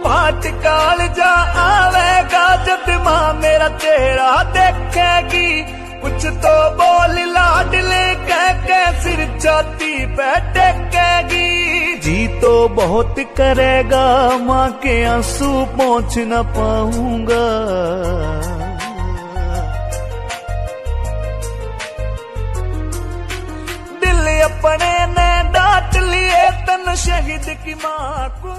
पाठ कालजा आवेगा जब माँ मेरा चेहरा देखेगी। कुछ तो बोल लाडले कह के सिर छाती पे टेकेगी। जी तो बहुत करेगा माँ के आंसू पहुँच न पाऊंगा। दिल अपने ने डांट लिए तन शहीद की माँ को।